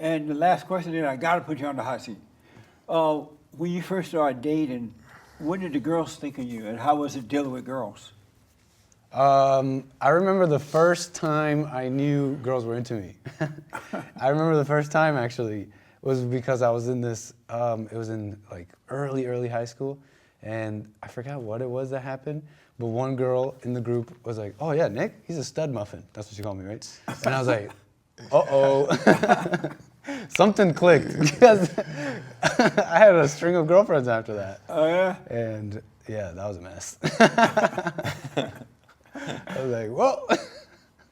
And the last question, then I got to put you on the hot seat. When you first started dating, what did the girls think of you, and how was it dealing with girls? I remember the first time I knew girls were into me. I remember the first time actually was because I was in this, it was in like early high school, and I forgot what it was that happened, but one girl in the group was like, oh yeah, Nick, he's a stud muffin. That's what she called me, right? And I was like, uh-oh. Something clicked because I had a string of girlfriends after that. Oh yeah? And yeah, that was a mess. I was like, whoa.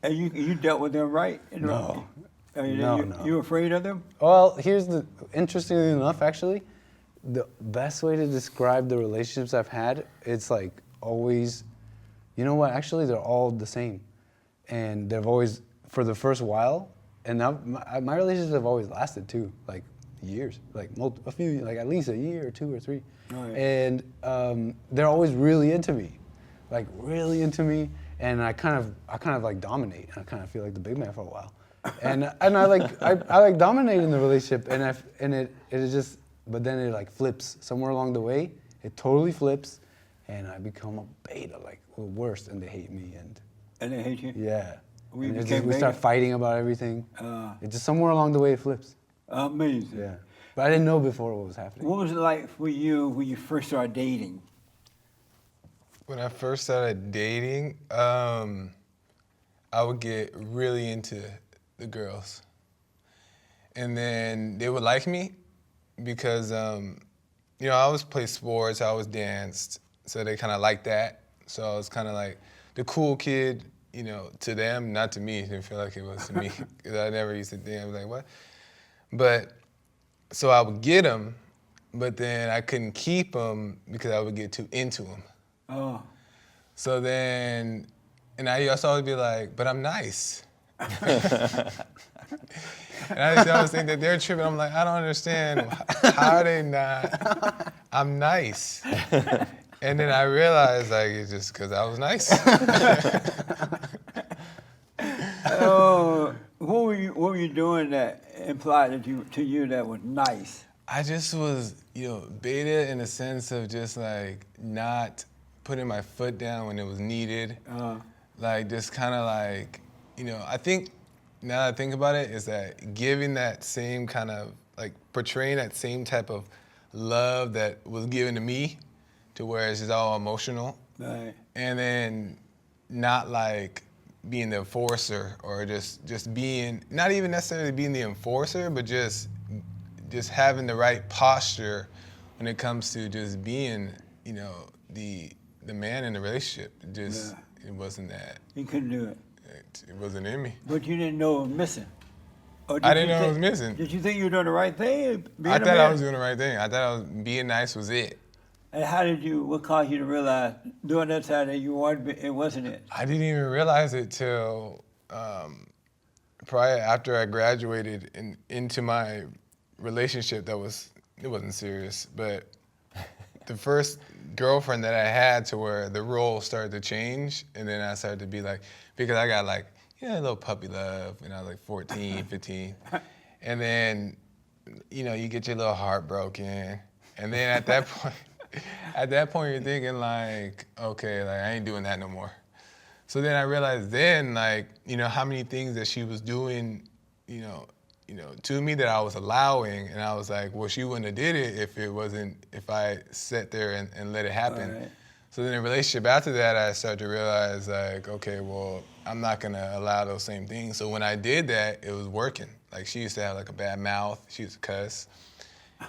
And you dealt with them right? No. No. You afraid of them? Well, interestingly enough, actually, the best way to describe the relationships I've had, it's like always, you know what, actually they're all the same. And they've always, for the first while, and now my relationships have always lasted too, like years, like a few, like at least a year or 2 or 3. Oh, yeah. And they're always really into me, like really into me, and I kind of like dominate. I kind of feel like the big man for a while, and I like dominate in the relationship, and it just, but then it like flips somewhere along the way. It totally flips, and I become a beta, like the worst, and they hate me, And they hate you? yeah. We We start fighting about everything. It's just somewhere along the way it flips. Amazing. Yeah. But I didn't know before what was happening. What was it like for you when you first started dating? When I first started dating, I would get really into the girls. And then they would like me because, I always played sports, I always danced, so they kind of liked that. So I was kind of like the cool kid, to them, not to me. It didn't feel like it was to me, because I never used to think, I was like, what? But, so I would get them, but then I couldn't keep them because I would get too into them. Oh. So then, and I used to always be like, but I'm nice. And I used to always think that they're tripping. I'm like, I don't understand. How are they not? I'm nice. And then I realized, like, it's just because I was nice. What were you doing that implied to you that was nice? I just was, beta in the sense of just like not putting my foot down when it was needed. Like just kind of like, I think now that I think about it, is that giving that same kind of like portraying that same type of love that was given to me, to where it's just all emotional. Right. And then not like being the enforcer, or just being, not even necessarily being the enforcer, but just having the right posture when it comes to just being, the man in the relationship. It wasn't that. You couldn't do it. It wasn't in me. But you didn't know it was missing. Or I didn't know it was missing. Did you think you were doing the right thing? I thought I was doing the right thing. I thought being nice was it. And what caused you to realize during that time that it wasn't it? I didn't even realize it till probably after I graduated into my relationship it wasn't serious, but the first girlfriend that I had, to where the role started to change, and then I started to be like, because I got like, a little puppy love when I was like 14, 15. And then, you get your little heart broken. And then at that point, you're thinking like, okay, like I ain't doing that no more. So then I realized then, like, how many things that she was doing, to me that I was allowing, and I was like, well, she wouldn't have did it if I sat there and let it happen. Right. So then in a relationship after that, I started to realize like, okay, well, I'm not gonna allow those same things. So when I did that, it was working. Like she used to have like a bad mouth, she used to cuss.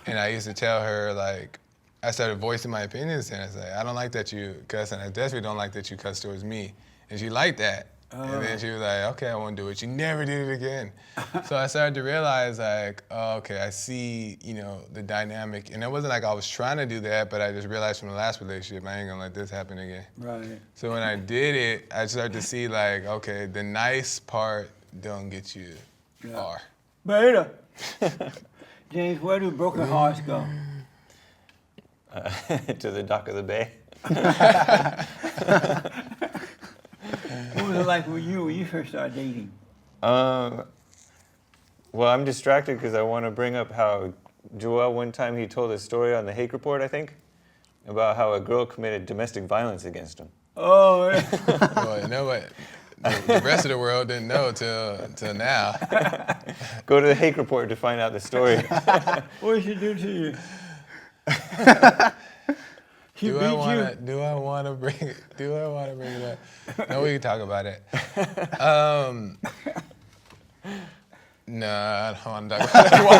And I used to tell her like, I started voicing my opinions, and I was like, I don't like that you cuss, and I definitely don't like that you cuss towards me. And she liked that. And then she was like, okay, I won't do it. She never did it again. So I started to realize like, oh, okay, I see, the dynamic. And it wasn't like I was trying to do that, but I just realized from the last relationship, I ain't gonna let this happen again. Right. So when I did it, I started to see like, okay, the nice part don't get you far. Beta. James, where do broken hearts go? To the dock of the bay. What was it like for you when you first started dating? Well, I'm distracted because I want to bring up how Joel, one time he told a story on the Hake Report, I think, about how a girl committed domestic violence against him. Oh, yeah. Well, you know what? The rest of the world didn't know till now. Go to the Hake Report to find out the story. What did she do to you? She Do beat I want you? to? Do I want to bring it up? No, we can talk about it. No, I don't want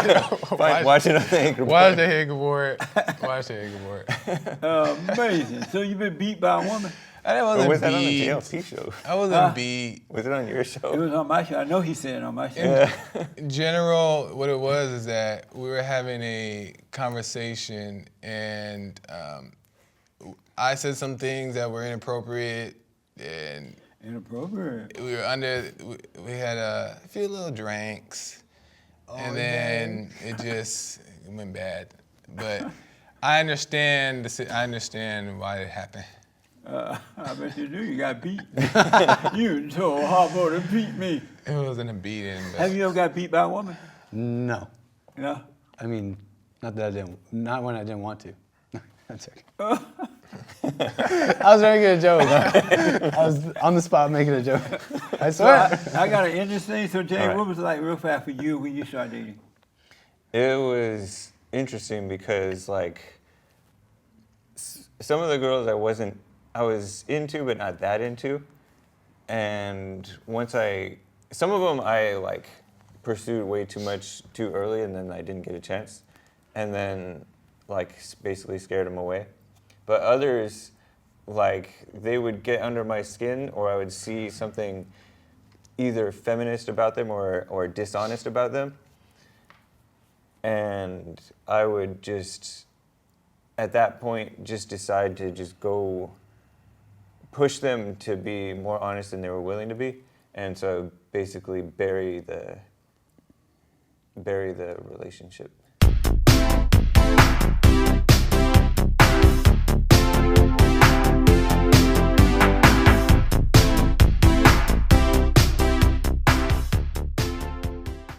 to talk about it. Watch it on the Hake Report. Watch the Hake Report. Watch the Hake Report. Amazing. So you've been beat by a woman? I Or wasn't was that on the beat. JLP show? I wasn't beat. Was it on your It show? was on my show. I know he said it on my show. Yeah. In general, what it was is that we were having a conversation, and I said some things that were inappropriate, and Inappropriate. we had a few little drinks, and then it went bad. But I understand why it happened. I bet you do. You got beat. You told Harpo to beat me. It wasn't a beating, but Have you ever got beat by a woman? No. No. I mean, not when I didn't want to. That's okay. I was making a joke. I was on the spot making a joke. I So swear. I got an interesting. So Jay, All right. what was it like real fast for you when you started dating? It was interesting because like some of the girls I was into but not that into, and some of them I like pursued way too much too early, and then I didn't get a chance, and then like basically scared them away. But others, like they would get under my skin, or I would see something either feminist about them or dishonest about them. And I would just, at that point, just decide to just go push them to be more honest than they were willing to be. And so basically bury the relationship.